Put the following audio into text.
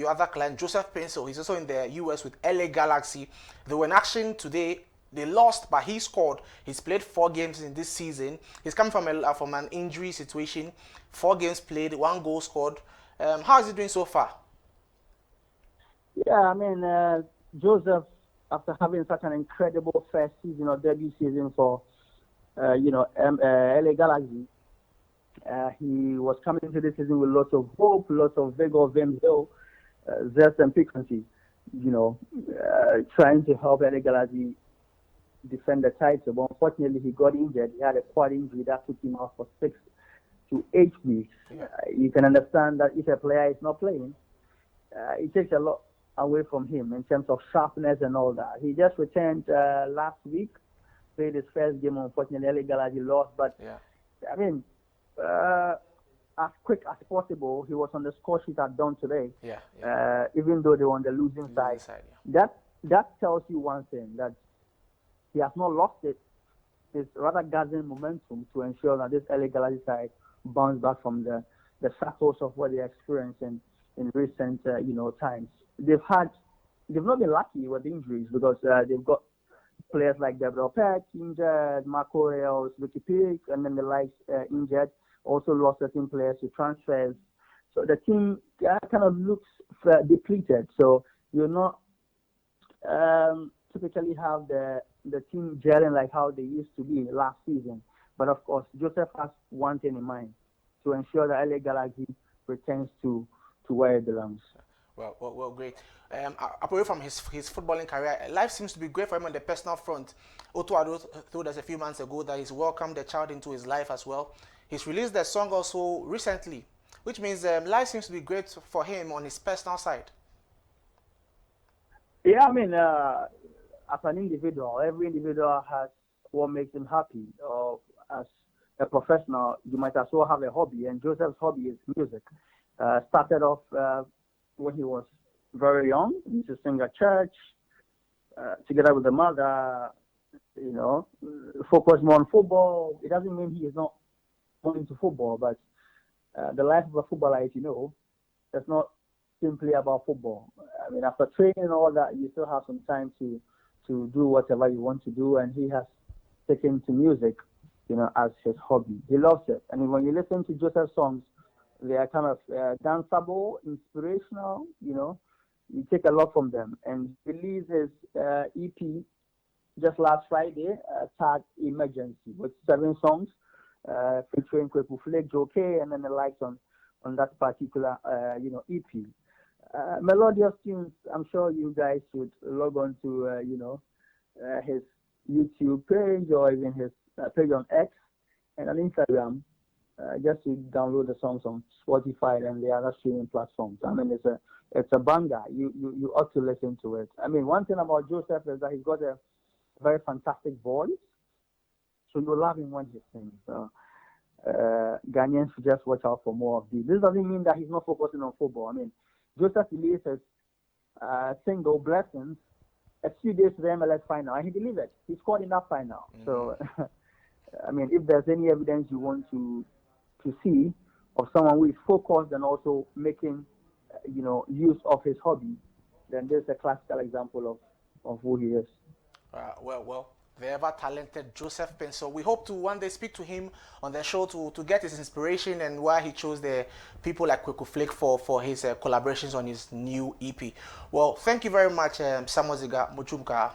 your other client, Joseph Paintsil. He's also in the US with LA Galaxy. They were in action today. They lost, but he scored. He's played 4 games in this season. He's coming from an injury situation. 4 games played, 1 goal scored. How is he doing so far? Yeah, I mean, Joseph, after having such an incredible first season or debut season for, LA Galaxy, he was coming into the season with lots of hope, lots of vigor, vim, zest, and piquancy. Trying to help LA Galaxy defend the title. But unfortunately, he got injured. He had a quad injury that took him out for 6 to 8 weeks. Yeah. You can understand that if a player is not playing, it takes a lot away from him in terms of sharpness and all that. He just returned last week, played his first game. Unfortunately, LA Galaxy lost. But Yeah. I mean, as quick as possible, he was on the score sheet at dawn today. Yeah. Even though they were on the losing side. Yeah. That tells you one thing, that he has not lost it. It's rather gathering momentum to ensure that this LA Galaxy side bounce back from the shackles of what they experienced in recent times. They've not been lucky with injuries because they've got players like Gabriel Peck injured, Marco Reus, Lucky Pick, and then the likes injured. Also lost certain players to transfers. So the team kind of looks depleted. So you're not typically have the team gelling like how they used to be last season. But of course, Joseph has one thing in mind, to ensure that LA Galaxy returns to where it belongs. Well, great. Apart from his footballing career, life seems to be great for him on the personal front. Otto Addo told us a few months ago that he's welcomed the child into his life as well. He's released the song also recently, which means life seems to be great for him on his personal side. Yeah, I mean, as an individual, every individual has what makes him happy. Or as a professional, you might as well have a hobby, and Joseph's hobby is music. Started off when he was very young. He used to sing at church together with the mother. Focus more on football. It doesn't mean he is not going to football, but the life of a footballer, as you know, that's not simply about football. I mean, after training and all that, you still have some time to do whatever you want to do, and he has taken to music, as his hobby. He loves it. I mean, when you listen to Joseph's songs, they are kind of danceable, inspirational. You take a lot from them. And he released his EP just last Friday, tagged Emergency, with 7 songs, featuring Kweku Flake, Joe K, and then the likes on that particular EP. Melodious tunes. I'm sure you guys should log on to his YouTube page or even his page on X and on Instagram, just to download the songs on Spotify and the other streaming platforms. I mean, it's a banger. You ought to listen to it. I mean, one thing about Joseph is that he's got a very fantastic voice, so you love him when he sings. So Ghanaians should just watch out for more of these. This doesn't mean that he's not focusing on football. I mean, Joseph released his single Blessings a few days to the MLS final, and he delivered. He scored in that final. Mm-hmm. So, I mean, if there's any evidence you want to see of someone who is focused and also making, use of his hobby, then there's a classical example of who he is. The ever-talented Joseph Paintsil. We hope to one day speak to him on the show to get his inspiration and why he chose the people like Kweku Flake for his collaborations on his new EP. Well, thank you very much, Samuel Ziga Muchumka.